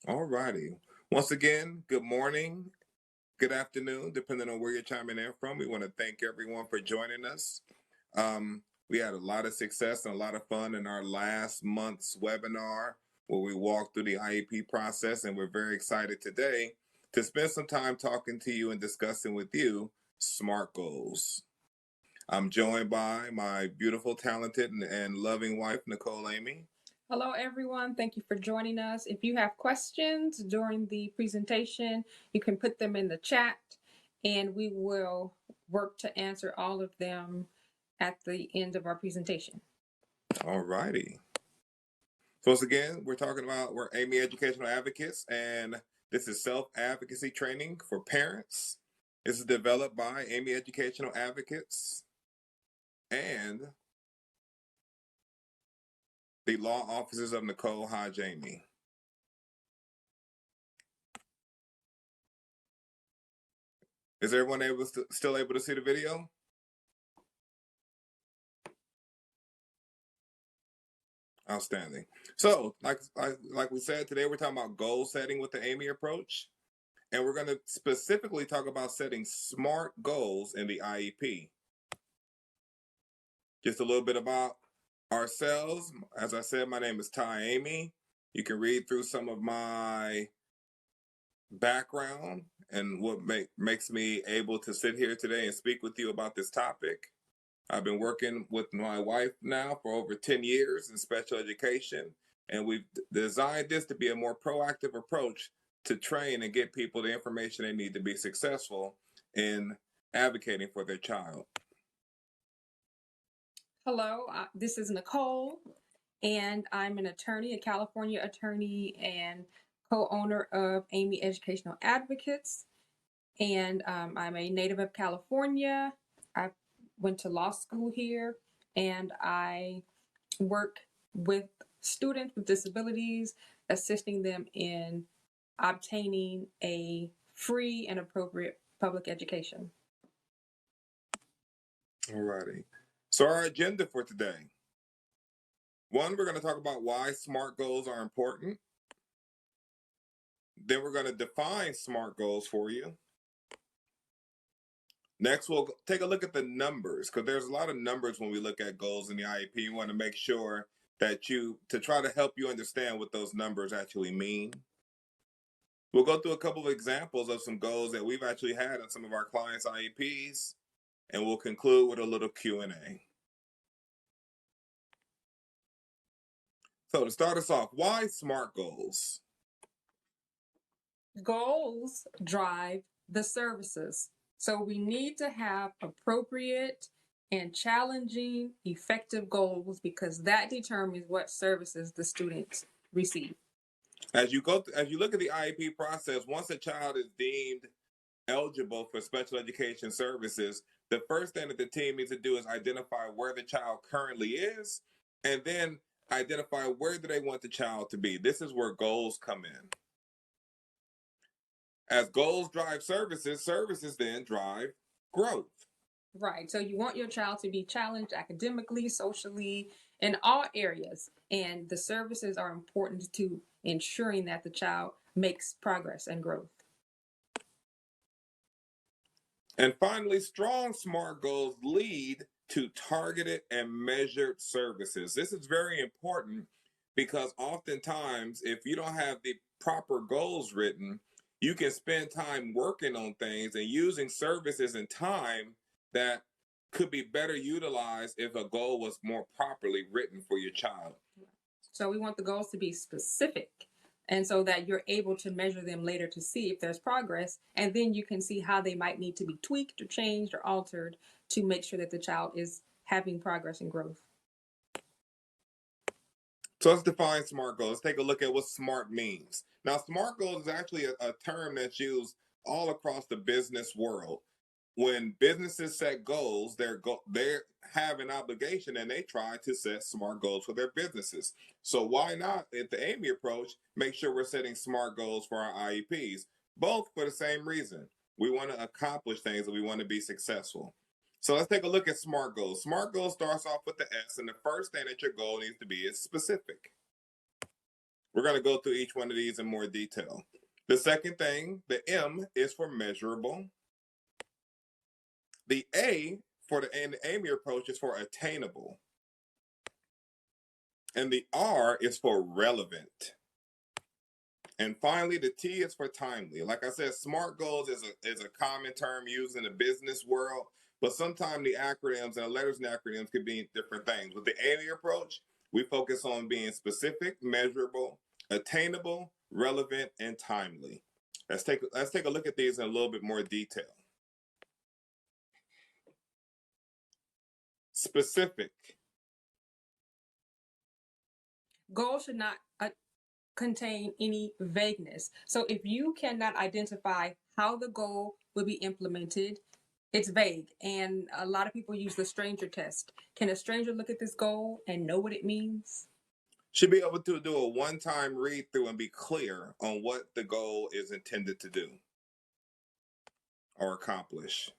All righty. Once again, good morning, good afternoon, depending on where you're chiming in from. We want to thank everyone for joining us. We had a lot of success and a lot of fun in our last month's webinar where we walked through the IEP process, and we're very excited today to spend some time talking to you and discussing with you SMART goals. I'm joined by my beautiful, talented, and loving wife, Nicole Amy. Hello, everyone. Thank you for joining us. If you have questions during the presentation, you can put them in the chat and we will work to answer all of them at the end of our presentation. All righty. So once again, we're Amy Educational Advocates, and this is self-advocacy training for parents. This is developed by Amy Educational Advocates and the law offices of Nicole Hodge Amy. Is everyone still able to see the video? Outstanding. So, like we said, today we're talking about goal setting with the Amy approach, and we're going to specifically talk about setting SMART goals in the IEP. Just a little bit about ourselves. As I said, my name is Ty Amy. You can read through some of my background and what makes me able to sit here today and speak with you about this topic. I've been working with my wife now for over 10 years in special education, and we've designed this to be a more proactive approach to train and get people the information they need to be successful in advocating for their child. Hello, this is Nicole, and I'm an attorney, a California attorney, and co-owner of Amy Educational Advocates. And I'm a native of California. I went to law school here, and I work with students with disabilities, assisting them in obtaining a free and appropriate public education. All righty. So our agenda for today. One, we're going to talk about why SMART goals are important. Then we're going to define SMART goals for you. Next, we'll take a look at the numbers, because there's a lot of numbers when we look at goals in the IEP. You want to make sure that to try to help you understand what those numbers actually mean. We'll go through a couple of examples of some goals that we've actually had on some of our clients' IEPs, and we'll conclude with a little Q&A. So to start us off, why SMART goals? Goals drive the services. So we need to have appropriate and challenging, effective goals because that determines what services the students receive. As you look at the IEP process, once a child is deemed eligible for special education services, the first thing that the team needs to do is identify where the child currently is, and then identify where do they want the child to be. This is where goals come in. As goals drive services, services then drive growth. Right. So you want your child to be challenged academically, socially, in all areas. And the services are important to ensuring that the child makes progress and growth. And finally, strong SMART goals lead to targeted and measured services. This is very important because oftentimes, if you don't have the proper goals written, you can spend time working on things and using services and time that could be better utilized if a goal was more properly written for your child. So we want the goals to be specific, and so that you're able to measure them later to see if there's progress, and then you can see how they might need to be tweaked or changed or altered to make sure that the child is having progress and growth. So let's define SMART goals. Let's take a look at what SMART means. Now, SMART goals is actually a term that's used all across the business world. When businesses set goals, they have an obligation and they try to set SMART goals for their businesses. So why not, at the Amy approach, make sure we're setting SMART goals for our IEPs, both for the same reason. We want to accomplish things and we want to be successful. So let's take a look at SMART goals. SMART goals starts off with the S, and the first thing that your goal needs to be is specific. We're going to go through each one of these in more detail. The second thing, the M, is for measurable. The A for the AMI approach is for attainable. And the R is for relevant. And finally, the T is for timely. Like I said, SMART goals is a common term used in the business world, but sometimes the acronyms and the letters and acronyms could mean different things. With the AMI approach, we focus on being specific, measurable, attainable, relevant, and timely. Let's take a look at these in a little bit more detail. Specific. Goals should not contain any vagueness. So if you cannot identify how the goal will be implemented, it's vague. And a lot of people use the stranger test. Can a stranger look at this goal and know what it means? Should be able to do a one-time read through and be clear on what the goal is intended to do or accomplish.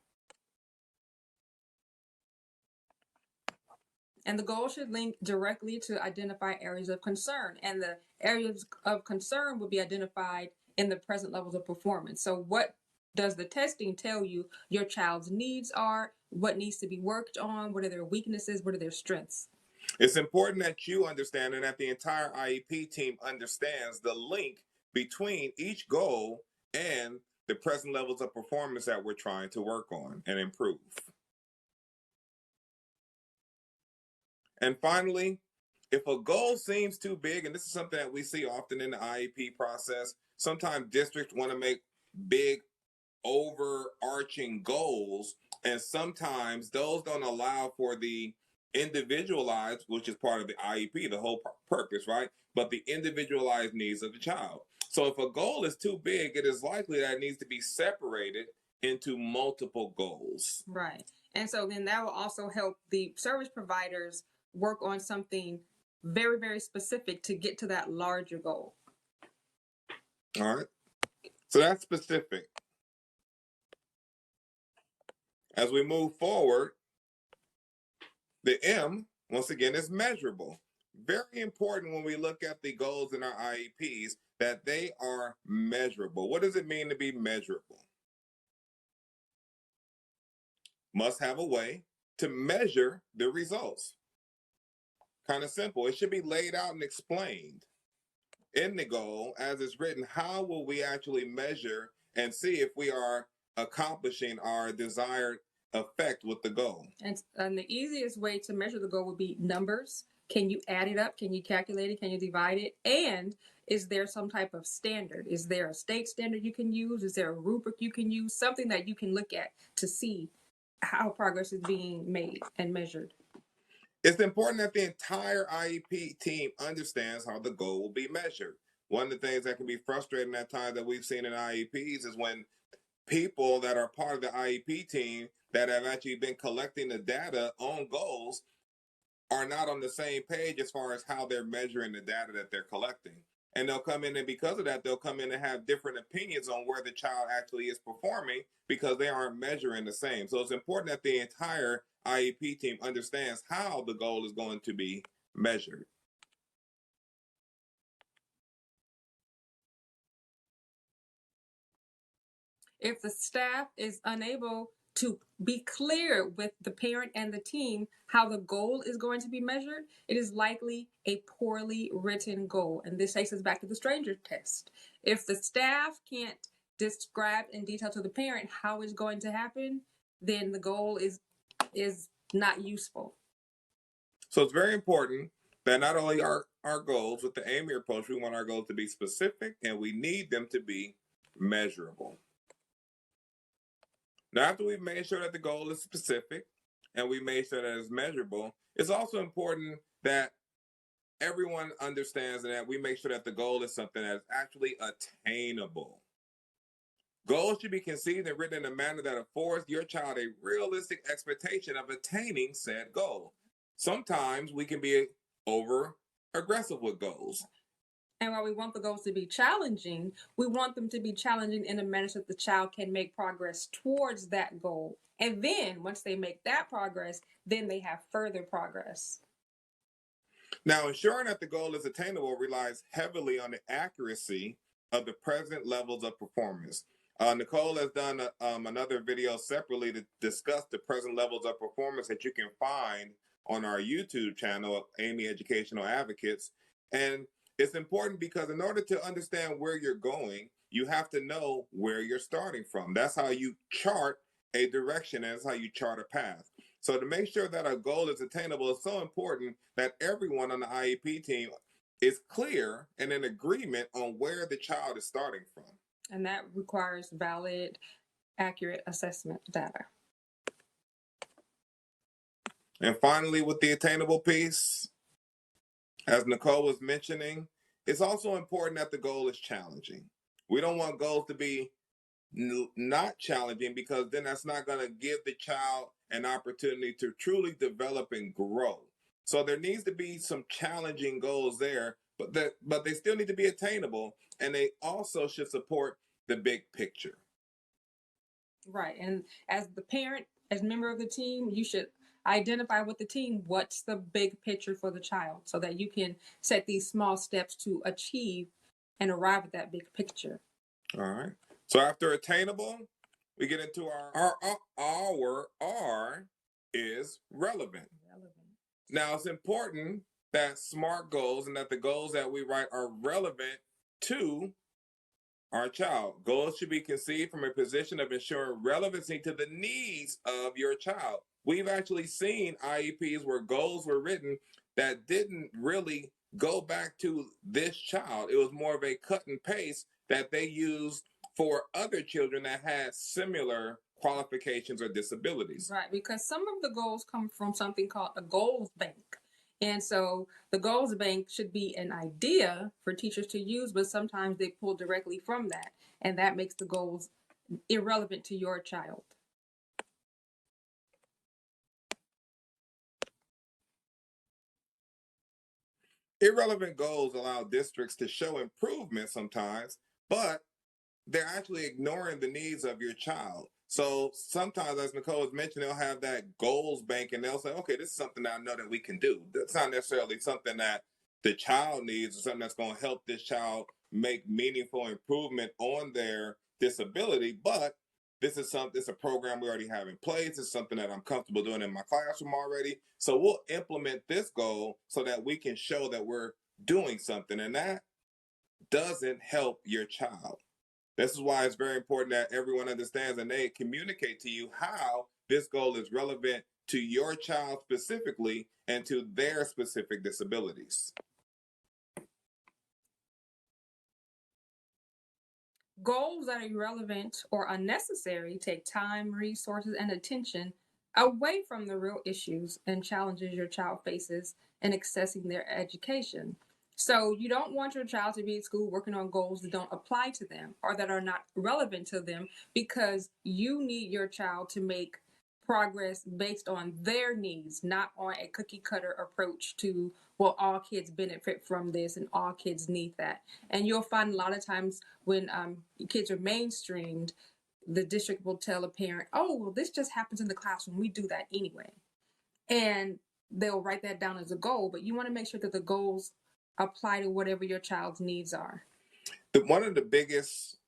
And the goal should link directly to identify areas of concern. And the areas of concern will be identified in the present levels of performance. So what does the testing tell you your child's needs are? What needs to be worked on? What are their weaknesses? What are their strengths? It's important that you understand and that the entire IEP team understands the link between each goal and the present levels of performance that we're trying to work on and improve. And finally, if a goal seems too big, and this is something that we see often in the IEP process, sometimes districts want to make big overarching goals, and sometimes those don't allow for the individualized, which is part of the IEP, the whole purpose, right? But the individualized needs of the child. So if a goal is too big, it is likely that it needs to be separated into multiple goals. Right. And so then that will also help the service providers work on something very, very specific to get to that larger goal. All right. So that's specific. As we move forward, the M, once again, is measurable. Very important when we look at the goals in our IEPs that they are measurable. What does it mean to be measurable? Must have a way to measure the results. Kind of simple. It should be laid out and explained in the goal as it's written. How will we actually measure and see if we are accomplishing our desired effect with the goal? And the easiest way to measure the goal would be numbers. Can you add it up? Can you calculate it? Can you divide it? And is there some type of standard? Is there a state standard you can use? Is there a rubric you can use? Something that you can look at to see how progress is being made and measured. It's important that the entire IEP team understands how the goal will be measured. One of the things that can be frustrating at times that we've seen in IEPs is when people that are part of the IEP team that have actually been collecting the data on goals are not on the same page as far as how they're measuring the data that they're collecting. And they'll come in, and because of that, they'll come in and have different opinions on where the child actually is performing because they aren't measuring the same. So it's important that the entire IEP team understands how the goal is going to be measured. If the staff is unable to be clear with the parent and the team how the goal is going to be measured, it is likely a poorly written goal. And this takes us back to the stranger test. If the staff can't describe in detail to the parent how it's going to happen, then the goal is not useful. So it's very important that not only our goals with the AMI approach, we want our goals to be specific and we need them to be measurable. Now, after we've made sure that the goal is specific and we made sure that it's measurable, it's also important that everyone understands and that we make sure that the goal is something that is actually attainable. Goals should be conceived and written in a manner that affords your child a realistic expectation of attaining said goal. Sometimes we can be over aggressive with goals. And while we want the goals to be challenging, we want them to be challenging in a manner so that the child can make progress towards that goal. And then once they make that progress, then they have further progress. Now, ensuring that the goal is attainable relies heavily on the accuracy of the present levels of performance. Nicole has done another video separately to discuss the present levels of performance that you can find on our YouTube channel, Amy Educational Advocates. And it's important because in order to understand where you're going, you have to know where you're starting from. That's how you chart a direction, and that's how you chart a path. So to make sure that our goal is attainable, it's so important that everyone on the IEP team is clear and in agreement on where the child is starting from. And that requires valid, accurate assessment data. And finally, with the attainable piece, as Nicole was mentioning, it's also important that the goal is challenging. We don't want goals to be not challenging, because then that's not going to give the child an opportunity to truly develop and grow. So there needs to be some challenging goals there, but they still need to be attainable, and they also should support the big picture. Right. And as the parent, as member of the team, you should identify with the team what's the big picture for the child so that you can set these small steps to achieve and arrive at that big picture. All right. So after attainable, we get into our R is relevant. Now, it's important that SMART goals and that the goals that we write are relevant to our child. Goals should be conceived from a position of ensuring relevancy to the needs of your child. We've actually seen IEPs where goals were written that didn't really go back to this child. It was more of a cut and paste that they used for other children that had similar qualifications or disabilities. Right, because some of the goals come from something called a goals bank. And so the goals bank should be an idea for teachers to use, but sometimes they pull directly from that. And that makes the goals irrelevant to your child. Irrelevant goals allow districts to show improvement sometimes, but they're actually ignoring the needs of your child. So sometimes, as Nicole has mentioned, they'll have that goals bank and they'll say, okay, this is something that I know that we can do. That's not necessarily something that the child needs or something that's going to help this child make meaningful improvement on their disability, but this is something, it's a program we already have in place. It's something that I'm comfortable doing in my classroom already. So we'll implement this goal so that we can show that we're doing something. And that doesn't help your child. This is why it's very important that everyone understands and they communicate to you how this goal is relevant to your child specifically and to their specific disabilities. Goals that are irrelevant or unnecessary take time, resources, and attention away from the real issues and challenges your child faces in accessing their education. So you don't want your child to be at school working on goals that don't apply to them or that are not relevant to them, because you need your child to make progress based on their needs, not on a cookie cutter approach to, well, all kids benefit from this and all kids need that. And you'll find a lot of times when kids are mainstreamed, the district will tell a parent, oh, well, this just happens in the classroom. We do that anyway. And they'll write that down as a goal, but you want to make sure that the goals apply to whatever your child's needs are. One of the biggest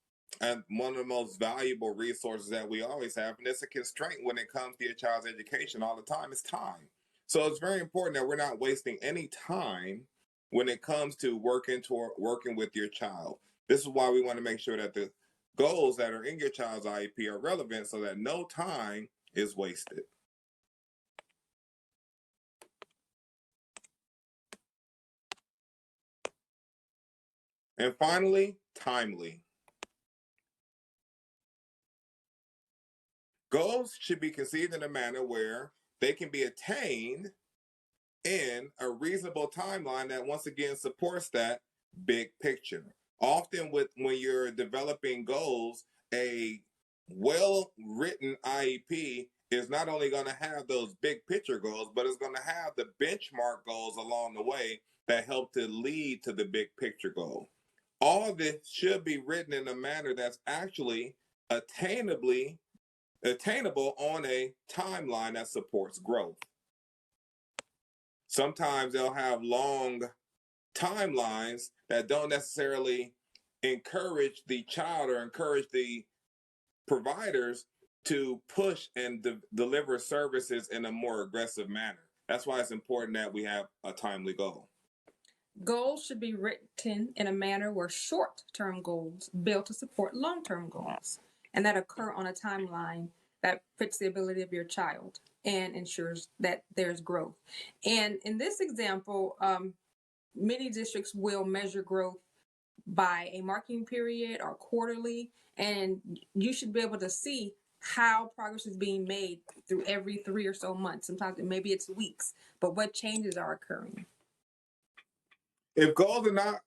and one of the most valuable resources that we always have, and it's a constraint when it comes to your child's education all the time, is time. So it's very important that we're not wasting any time when it comes to working with your child. This is why we want to make sure that the goals that are in your child's IEP are relevant so that no time is wasted. And finally, timely. Goals should be conceived in a manner where they can be attained in a reasonable timeline that once again supports that big picture. Often when you're developing goals, a well-written IEP is not only going to have those big picture goals, but it's going to have the benchmark goals along the way that help to lead to the big picture goal. All of this should be written in a manner that's actually attainable on a timeline that supports growth. Sometimes they'll have long timelines that don't necessarily encourage the child or encourage the providers to push and deliver services in a more aggressive manner. That's why it's important that we have a timely goal. Goals should be written in a manner where short-term goals build to support long-term goals and that occur on a timeline that fits the ability of your child and ensures that there's growth. And in this example, many districts will measure growth by a marking period or quarterly, and you should be able to see how progress is being made through every 3 or so months. Sometimes maybe it's weeks, but what changes are occurring. If goals are not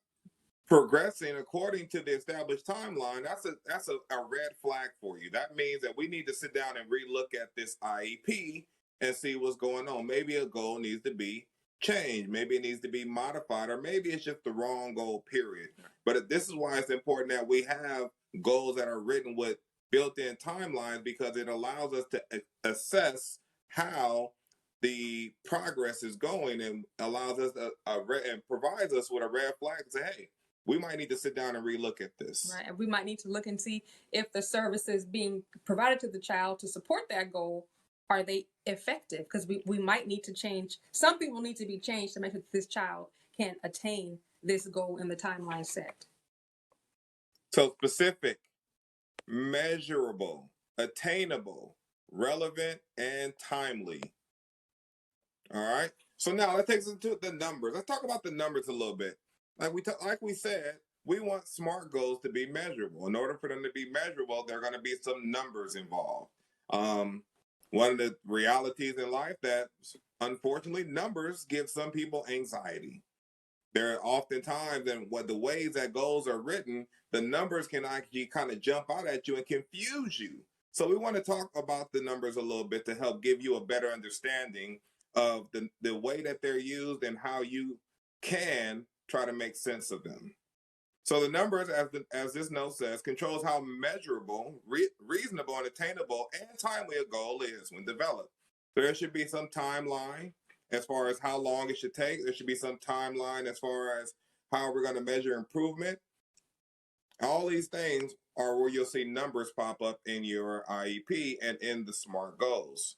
progressing according to the established timeline, that's a red flag for you. That means that we need to sit down and relook at this IEP and see what's going on. Maybe a goal needs to be changed, maybe it needs to be modified, or maybe it's just the wrong goal, period. But this is why it's important that we have goals that are written with built-in timelines, because it allows us to assess how the progress is going and allows us and provides us with a red flag to say, hey, we might need to sit down and relook at this. Right. And we might need to look and see if the services being provided to the child to support that goal, are they effective? Because we might need to change. Something will need to be changed to make sure that this child can attain this goal in the timeline set. So specific, measurable, attainable, relevant, and timely. All right. So now that takes us to the numbers. Let's talk about the numbers a little bit. Like we said, we want SMART goals to be measurable. In order for them to be measurable, there are going to be some numbers involved. One of the realities in life that, unfortunately, numbers give some people anxiety. There are oftentimes, and what the ways that goals are written, the numbers can actually kind of jump out at you and confuse you. So we want to talk about the numbers a little bit to help give you a better understanding of the way that they're used and how you can try to make sense of them. So the numbers, as this note says, controls how measurable, reasonable, and attainable and timely a goal is when developed. So there should be some timeline as far as how long it should take. There should be some timeline as far as how we're going to measure improvement. All these things are where you'll see numbers pop up in your IEP and in the SMART goals.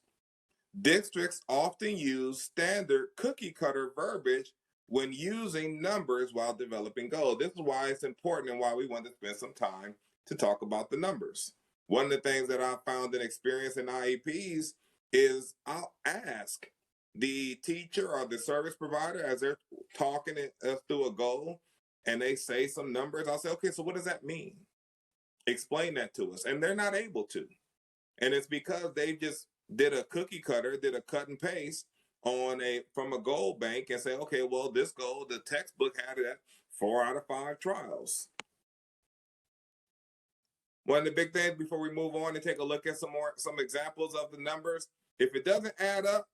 Districts often use standard cookie cutter verbiage when using numbers while developing goals. This is why it's important and why we want to spend some time to talk about the numbers. One of the things that I found in experience in IEPs is I'll ask the teacher or the service provider as they're talking us through a goal and they say some numbers. I'll say, okay, so what does that mean? Explain that to us. And they're not able to. And it's because they just did a cookie cutter, did a cut and paste from a goal bank and say, okay, well, this goal, the textbook had it at 4 out of 5 trials. One of the big things before we move on and take a look at some examples of the numbers, if it doesn't add up,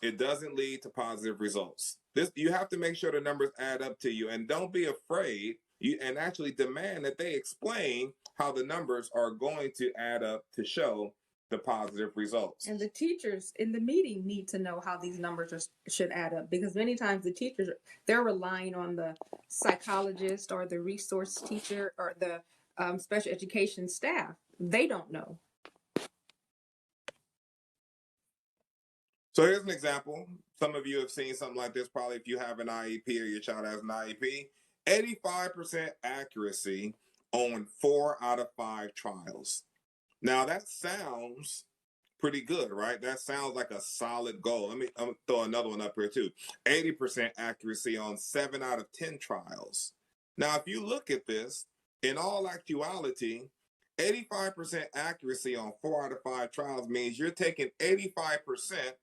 it doesn't lead to positive results. You have to make sure the numbers add up to you, and don't be afraid and actually demand that they explain how the numbers are going to add up to show the positive results. And the teachers in the meeting need to know how these numbers should add up, because many times the teachers, they're relying on the psychologist or the resource teacher or the special education staff. They don't know. So here's an example. Some of you have seen something like this probably if you have an IEP or your child has an IEP. 85% accuracy on 4 out of 5 trials. Now that sounds pretty good, right? That sounds like a solid goal. I'm gonna throw another one up here too. 80% accuracy on 7 out of 10 trials. Now, if you look at this, in all actuality, 85% accuracy on 4 out of 5 trials means you're taking 85%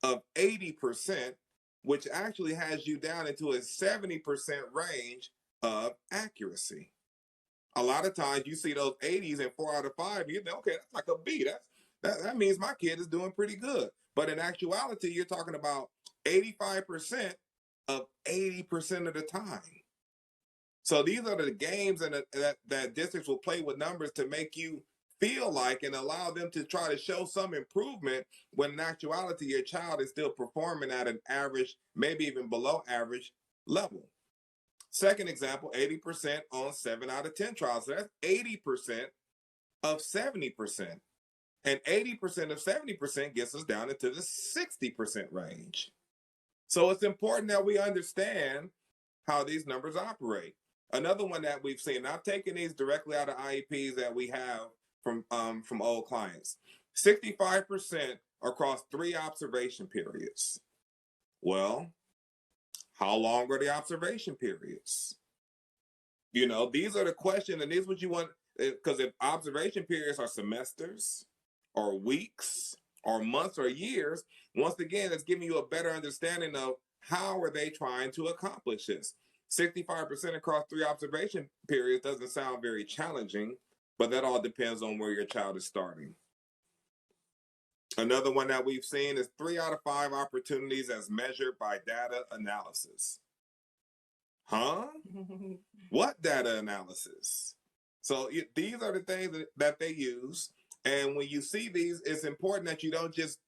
of 80%, which actually has you down into a 70% range of accuracy. A lot of times you see those 80s and 4 out of 5, you think, okay, that's like a B. That means my kid is doing pretty good. But in actuality, you're talking about 85% of 80% of the time. So these are the games that districts will play with numbers to make you feel like and allow them to try to show some improvement when in actuality your child is still performing at an average, maybe even below average level. Second example, 80% on 7 out of 10 trials. So that's 80% of 70%. And 80% of 70% gets us down into the 60% range. So it's important that we understand how these numbers operate. Another one that we've seen, I've taken these directly out of IEPs that we have from old clients. 65% across 3 observation periods. Well, how long are the observation periods? You know, these are the questions, and these are what you want, because if observation periods are semesters or weeks or months or years, once again, it's giving you a better understanding of how are they trying to accomplish this. 65% across 3 observation periods doesn't sound very challenging, but that all depends on where your child is starting. Another one that we've seen is 3 out of 5 opportunities as measured by data analysis. Huh? What data analysis? So these are the things that they use. And when you see these, it's important that you don't just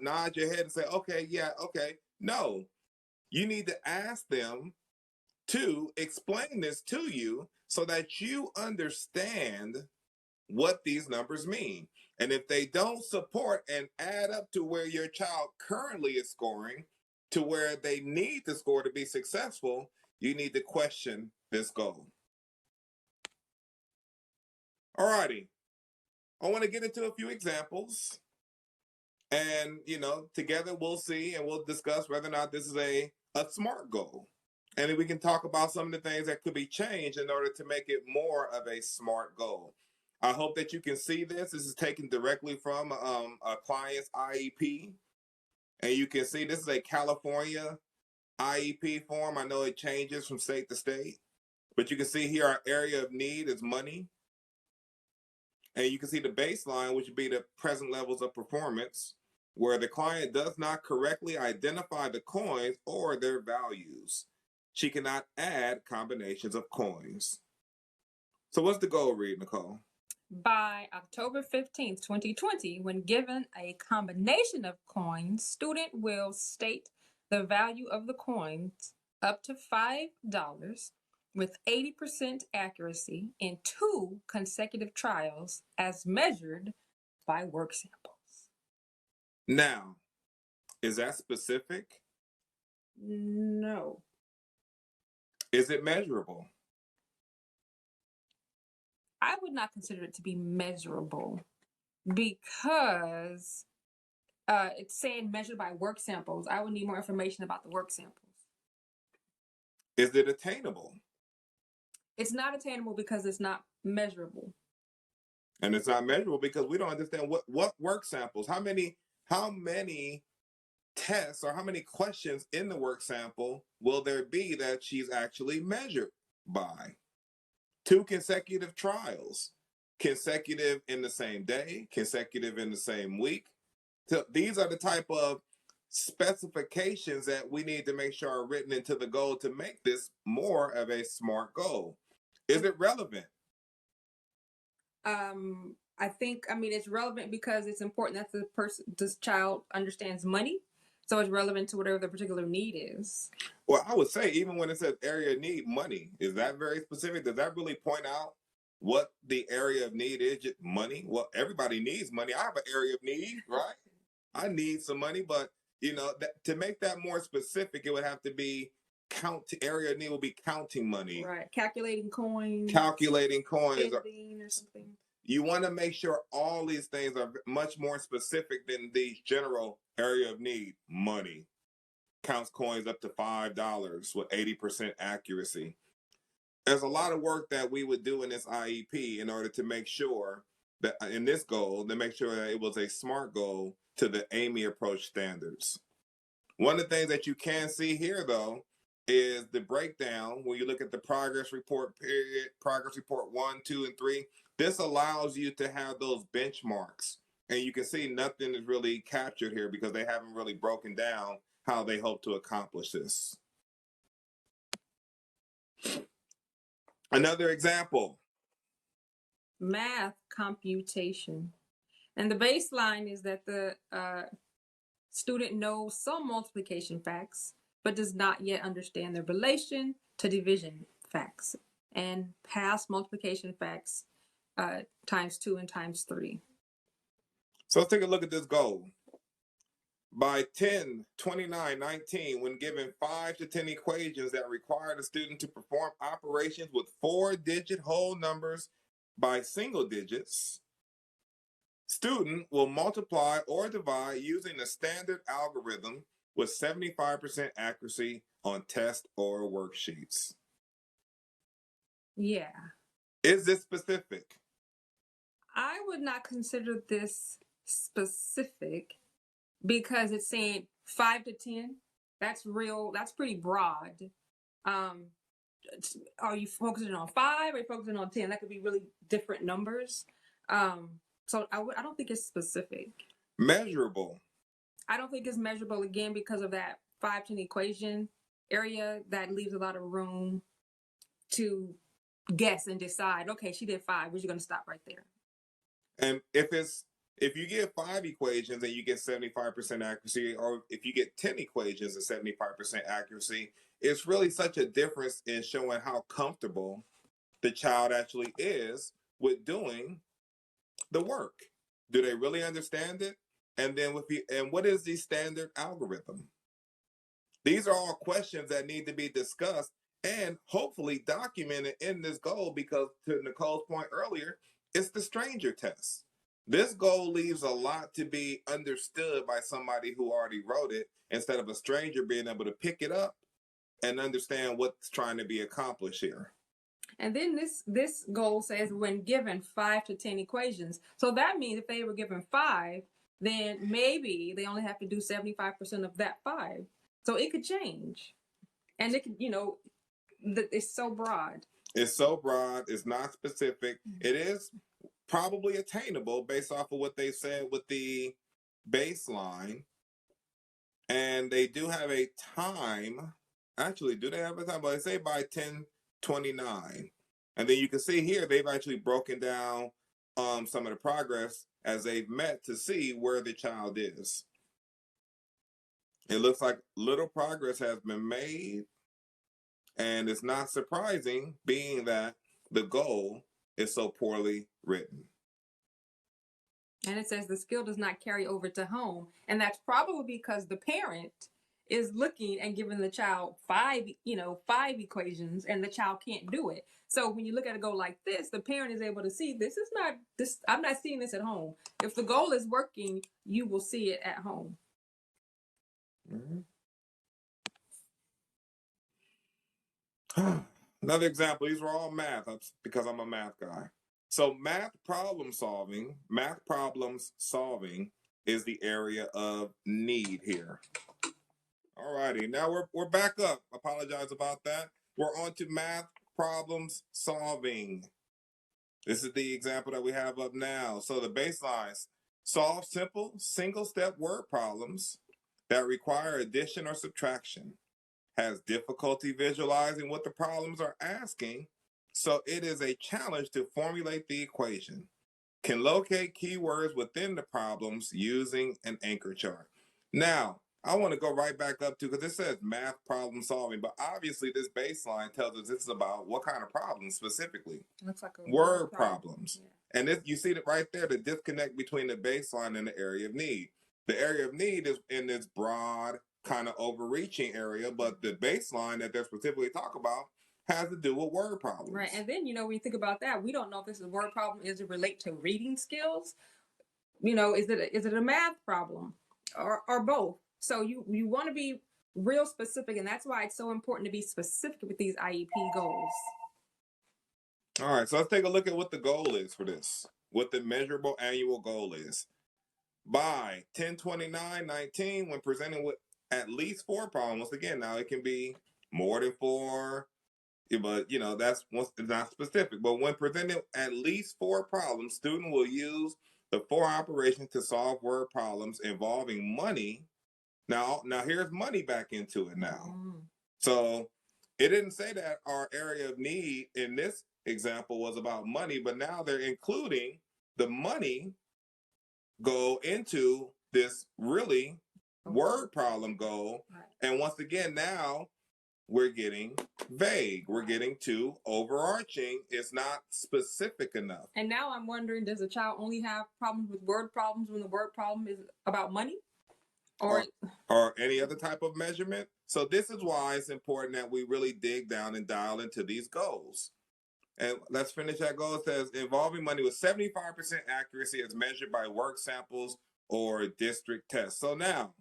nod your head and say, okay, yeah, okay. No, you need to ask them to explain this to you so that you understand what these numbers mean. And if they don't support and add up to where your child currently is scoring, to where they need to score to be successful, you need to question this goal. All righty. I want to get into a few examples. And, you know, together we'll see and we'll discuss whether or not this is a SMART goal. And then we can talk about some of the things that could be changed in order to make it more of a SMART goal. I hope that you can see this. This is taken directly from a client's IEP. And you can see this is a California IEP form. I know it changes from state to state. But you can see here our area of need is money. And you can see the baseline, which would be the present levels of performance, where the client does not correctly identify the coins or their values. She cannot add combinations of coins. So what's the goal, Reed, Nicole? By October 15th, 2020, when given a combination of coins, student will state the value of the coins up to $5 with 80% accuracy in 2 consecutive trials as measured by work samples. Now, is that specific? No. Is it measurable? I would not consider it to be measurable because it's saying measured by work samples. I would need more information about the work samples. Is it attainable? It's not attainable because it's not measurable. And it's not measurable because we don't understand what work samples, how many tests or how many questions in the work sample will there be that she's actually measured by? 2 consecutive trials, consecutive in the same day, consecutive in the same week. So these are the type of specifications that we need to make sure are written into the goal to make this more of a SMART goal. Is it relevant? I think, it's relevant because it's important that this child understands money. So it's relevant to whatever the particular need is. Well, I would say even when it says area of need, money, is that very specific? Does that really point out what the area of need is? Just money? Well, everybody needs money. I have an area of need, right? I need some money, but to make that more specific, it would have to be area of need will be counting money. Right. Calculating coins. Or something. You want to make sure all these things are much more specific than the general area of need. Money. Counts coins up to $5 with 80% accuracy. There's a lot of work that we would do in this IEP in order to make sure that in this goal, to make sure that it was a SMART goal to the A.M.E. approach standards. One of the things that you can see here, though, is the breakdown when you look at the progress report period, progress report 1, 2, and 3. This allows you to have those benchmarks. And you can see nothing is really captured here because they haven't really broken down how they hope to accomplish this. Another example. Math computation. And the baseline is that the student knows some multiplication facts, but does not yet understand their relation to division facts and past multiplication facts times 2 and times 3. So let's take a look at this goal. By 10/29/19, when given 5 to 10 equations that require the student to perform operations with 4-digit whole numbers by single digits, student will multiply or divide using the standard algorithm with 75% accuracy on test or worksheets. Yeah. Is this specific? I would not consider this specific because it's saying 5 to 10. That's pretty broad. Um, are you focusing on 5 or are you focusing on 10? That could be really different numbers. So I don't think it's specific. Measurable. I don't think it's measurable again because of that 5-10 equation area that leaves a lot of room to guess and decide, okay, she did 5, we're just going to stop right there. And if you get 5 equations and you get 75% accuracy, or if you get 10 equations and 75% accuracy, it's really such a difference in showing how comfortable the child actually is with doing the work. Do they really understand it? And then what is the standard algorithm? These are all questions that need to be discussed and hopefully documented in this goal, because to Nicole's point earlier, it's the stranger test. This goal leaves a lot to be understood by somebody who already wrote it, instead of a stranger being able to pick it up and understand what's trying to be accomplished here. And then this goal says when given 5 to 10 equations. So that means if they were given 5, then maybe they only have to do 75% of that 5. So it could change. And it could, it's so broad. It's so broad, it's not specific. It is probably attainable based off of what they said with the baseline. And they do have a time. Actually, do they have a time? But they say by 10/29. And then you can see here they've actually broken down some of the progress as they've met to see where the child is. It looks like little progress has been made, and it's not surprising being that the goal is so poorly written. And it says the skill does not carry over to home. And that's probably because the parent is looking and giving the child 5 equations, and the child can't do it. So when you look at a goal like this, the parent is able to see I'm not seeing this at home. If the goal is working, you will see it at home. Mm-hmm. Another example, these were all math because I'm a math guy. So math problems solving is the area of need here. All righty, now we're back up. Apologize about that. We're on to math problems solving. This is the example that we have up now. So the baselines: solve simple single-step word problems that require addition or subtraction. Has difficulty visualizing what the problems are asking, so it is a challenge to formulate the equation. Can locate keywords within the problems using an anchor chart. Now, I want to go right back up to, because it says math problem solving, but obviously this baseline tells us this is about what kind of problems specifically? Looks like a word problems. Yeah. And you see that right there, the disconnect between the baseline and the area of need. The area of need is in this broad, kind of overreaching area, but the baseline that they're specifically talking about has to do with word problems. Right. And then, when you think about that, we don't know if this is a word problem. Is it relate to reading skills? Is it a math problem, or both? So you want to be real specific, and that's why it's so important to be specific with these IEP goals. All right, so let's take a look at what the goal is for this, what the measurable annual goal is. By 10/29/19, when presenting with at least 4 problems, again, now it can be more than 4, but that's not specific. But when presented at least 4 problems, student will use the 4 operations to solve word problems involving money. Now here's money back into it now. So it didn't say that our area of need in this example was about money, but now they're including the money goal into this really word problem goal. Right. And once again, now we're getting vague. We're getting too overarching. It's not specific enough. And now I'm wondering, does a child only have problems with word problems when the word problem is about money? Or any other type of measurement? So this is why it's important that we really dig down and dial into these goals. And let's finish that goal. It says involving money with 75% accuracy as measured by work samples or district tests. So now,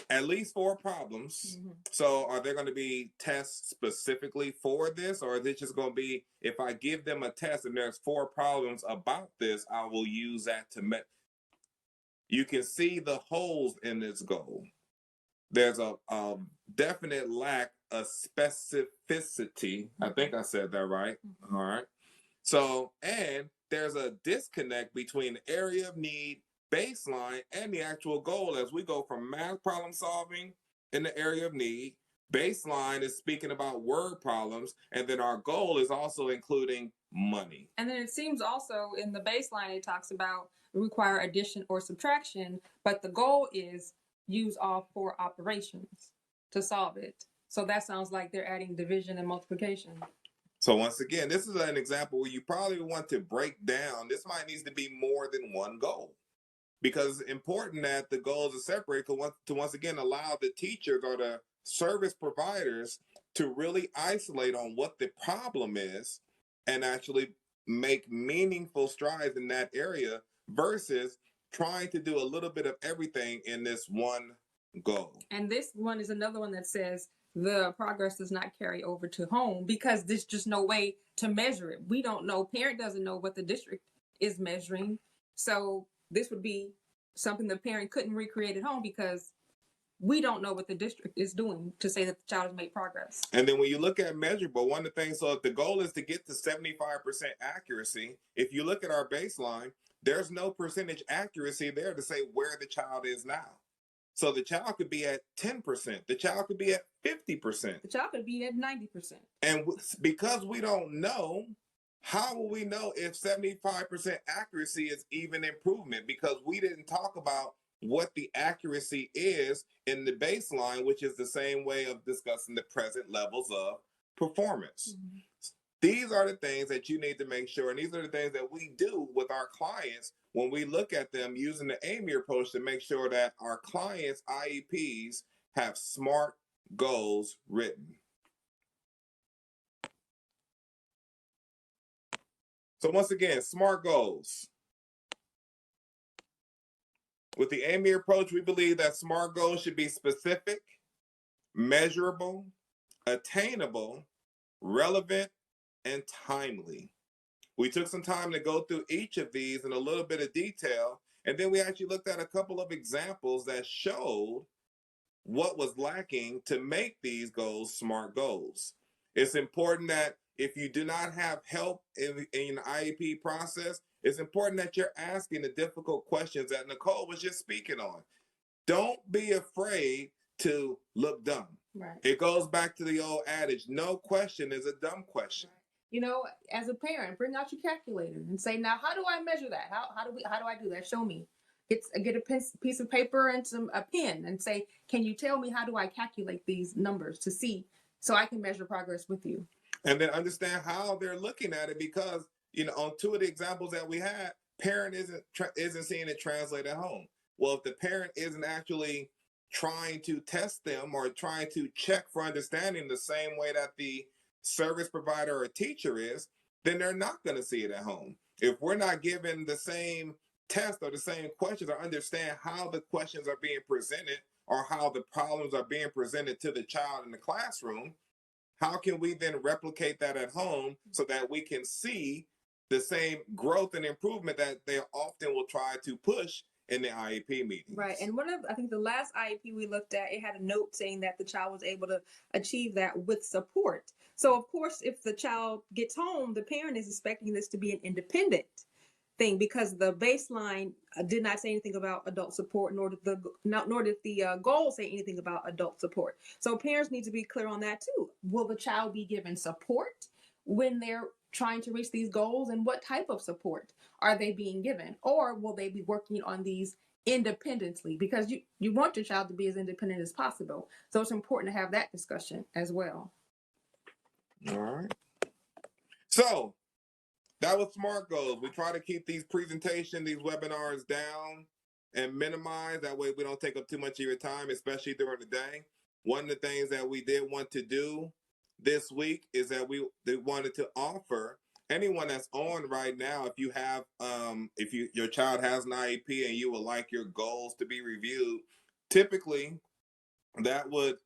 at least 4 problems. Mm-hmm. So are there going to be tests specifically for this? Or is it just going to be, if I give them a test and there's 4 problems about this, I will use that to you can see the holes in this goal. There's a definite lack of specificity. I think I said that right. Mm-hmm. All right. So, and there's a disconnect between the area of need, baseline, and the actual goal as we go from math problem solving in the area of need. Baseline is speaking about word problems, and then our goal is also including money. And then it seems also in the baseline it talks about require addition or subtraction, but the goal is use all 4 operations to solve it. So that sounds like they're adding division and multiplication. So once again, this is an example where you probably want to break down. This might need to be more than one goal, because it's important that the goals are separated to once again allow the teachers or the service providers to really isolate on what the problem is and actually make meaningful strides in that area versus trying to do a little bit of everything in this one goal. And this one is another one that says the progress does not carry over to home because there's just no way to measure it. We don't know. Parent doesn't know what the district is measuring. So this would be something the parent couldn't recreate at home because we don't know what the district is doing to say that the child has made progress. And then when you look at measurable, one of the things, so if the goal is to get to 75% accuracy, if you look at our baseline, there's no percentage accuracy there to say where the child is now. So the child could be at 10%. The child could be at 50%. The child could be at 90%. And because we don't know, how will we know if 75% accuracy is even improvement? Because we didn't talk about what the accuracy is in the baseline, which is the same way of discussing the present levels of performance. Mm-hmm. These are the things that you need to make sure, and these are the things that we do with our clients when we look at them using the S.M.A.R.T approach to make sure that our clients' IEPs have SMART goals written. So once again, SMART goals. With the S.M.A.R.T approach, we believe that SMART goals should be specific, measurable, attainable, relevant, and timely. We took some time to go through each of these in a little bit of detail, and then we actually looked at a couple of examples that showed what was lacking to make these goals SMART goals. It's important that if you do not have help in the IEP process, it's important that you're asking the difficult questions that Nicole was just speaking on. Don't be afraid to look dumb. Right. It goes back to the old adage, no question is a dumb question. Right. You know, as a parent, bring out your calculator and say, now, how do I measure that? How do I do that? Show me. Get a piece of paper and a pen and say, can you tell me how do I calculate these numbers to see so I can measure progress with you? And then understand how they're looking at it, because, you know, on 2 of the examples that we had, parent isn't seeing it translate at home. Well, if the parent isn't actually trying to test them or trying to check for understanding the same way that the service provider or teacher is, then they're not going to see it at home. If we're not given the same test or the same questions or understand how the questions are being presented or how the problems are being presented to the child in the classroom, how can we then replicate that at home so that we can see the same growth and improvement that they often will try to push in the IEP meetings? Right. And I think the last IEP we looked at, it had a note saying that the child was able to achieve that with support. So, of course, if the child gets home, the parent is expecting this to be an independent thing because the baseline did not say anything about adult support, nor did the goal say anything about adult support. So parents need to be clear on that too. Will the child be given support, when they're trying to reach these goals, and what type of support are they being given, or will they be working on these independently, because you want your child to be as independent as possible. So it's important to have that discussion as well. All right. So that was SMART goals. We try to keep these presentations, these webinars down and minimize. That way we don't take up too much of your time, especially during the day. One of the things that we did want to do this week is that we wanted to offer anyone that's on right now, if you have if your child has an IEP and you would like your goals to be reviewed, typically that would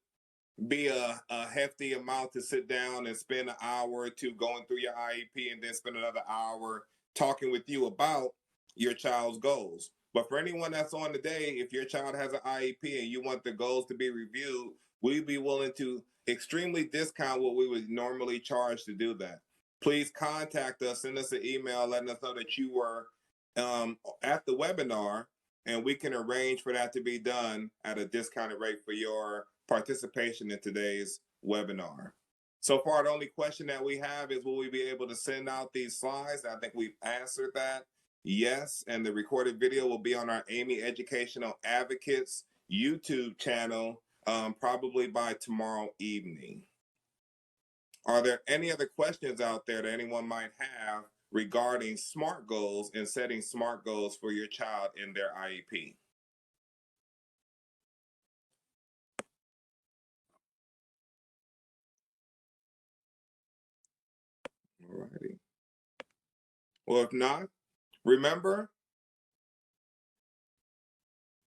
be a hefty amount to sit down and spend an hour or two going through your IEP and then spend another hour talking with you about your child's goals. But for anyone that's on today, if your child has an IEP and you want the goals to be reviewed, we'd be willing to extremely discount what we would normally charge to do that. Please contact us, send us an email letting us know that you were at the webinar, and we can arrange for that to be done at a discounted rate for your participation in today's webinar. So far, the only question that we have is, will we be able to send out these slides? I think we've answered that. Yes, and the recorded video will be on our A.M.E. Educational Advocates YouTube channel probably by tomorrow evening. Are there any other questions out there that anyone might have regarding SMART goals and setting SMART goals for your child in their IEP? All righty. Well, if not, remember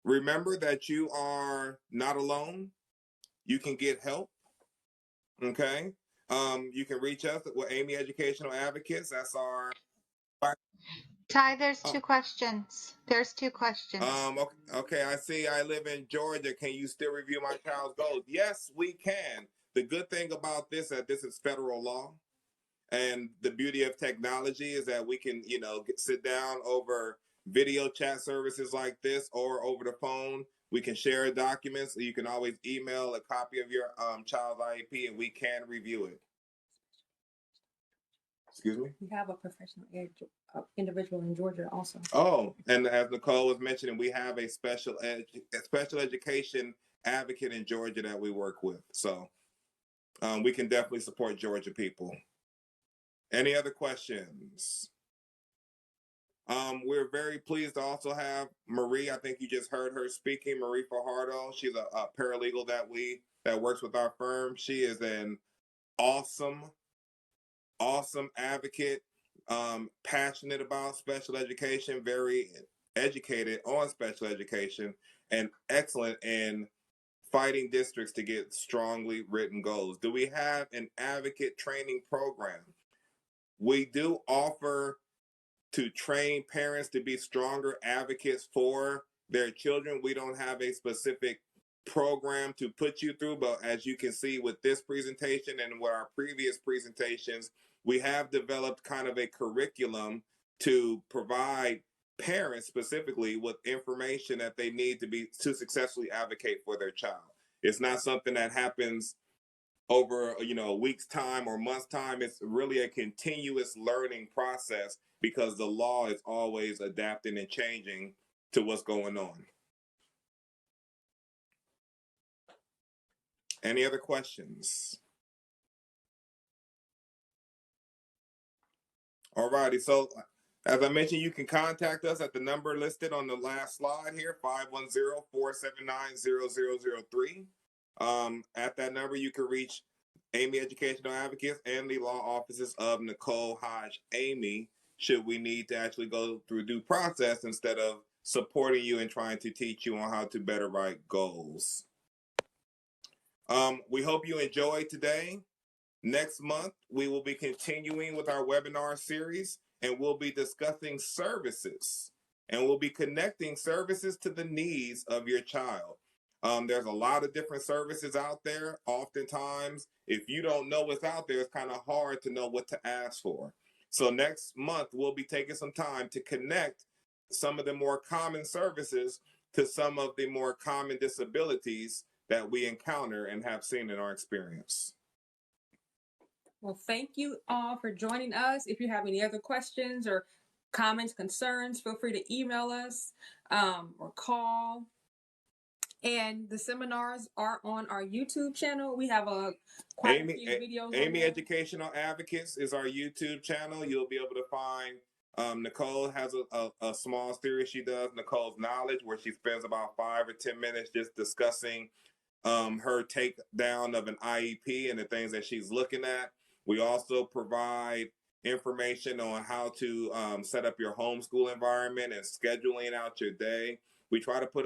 that you are not alone. You can get help. Okay. You can reach us with A.M.E. Educational Advocates. That's our. Ty, there's two questions. There's two questions. Okay, I see. I live in Georgia. Can you still review my child's goals? Yes, we can. The good thing about this is that this is federal law. And the beauty of technology is that we can, sit down over video chat services like this or over the phone. We can share documents. You can always email a copy of your child's IEP and we can review it. Excuse me? We have a professional individual in Georgia also. Oh, and as Nicole was mentioning, we have a special education advocate in Georgia that we work with. So we can definitely support Georgia people. Any other questions? We're very pleased to also have Marie. I think you just heard her speaking, Marie Fajardo. She's a paralegal that works with our firm. She is an awesome advocate, passionate about special education, very educated on special education, and excellent in fighting districts to get strongly written goals. Do we have an advocate training program? We do offer to train parents to be stronger advocates for their children. We don't have a specific program to put you through, but as you can see with this presentation and with our previous presentations, we have developed kind of a curriculum to provide parents specifically with information that they need to successfully advocate for their child. It's not something that happens over a week's time or months time. It's really a continuous learning process because the law is always adapting and changing to what's going on. Any other questions? All righty. So as I mentioned, you can contact us at the number listed on the last slide here, 510-479-0003. At that number, you can reach A.M.E. Educational Advocates and the law offices of Nicole Hodge Amy, should we need to actually go through due process instead of supporting you and trying to teach you on how to better write goals. We hope you enjoyed today. Next month, we will be continuing with our webinar series, and we'll be discussing services, and we'll be connecting services to the needs of your child. There's a lot of different services out there. Oftentimes, if you don't know what's out there, it's kind of hard to know what to ask for. So next month, we'll be taking some time to connect some of the more common services to some of the more common disabilities that we encounter and have seen in our experience. Well, thank you all for joining us. If you have any other questions or comments, concerns, feel free to email us or call. And the seminars are on our YouTube channel. We have quite a few videos. Amy Educational Advocates is our YouTube channel. You'll be able to find. Nicole has a small series she does, Nicole's Knowledge, where she spends about 5 or 10 minutes just discussing her takedown of an IEP and the things that she's looking at. We also provide information on how to set up your homeschool environment and scheduling out your day. We try to put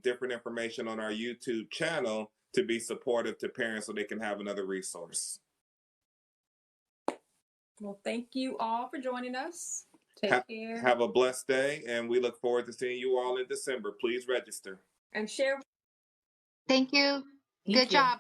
different information on our YouTube channel to be supportive to parents so they can have another resource. Well, thank you all for joining us. Take care. Have a blessed day, and we look forward to seeing you all in December. Please register. And share. Thank you. Good job.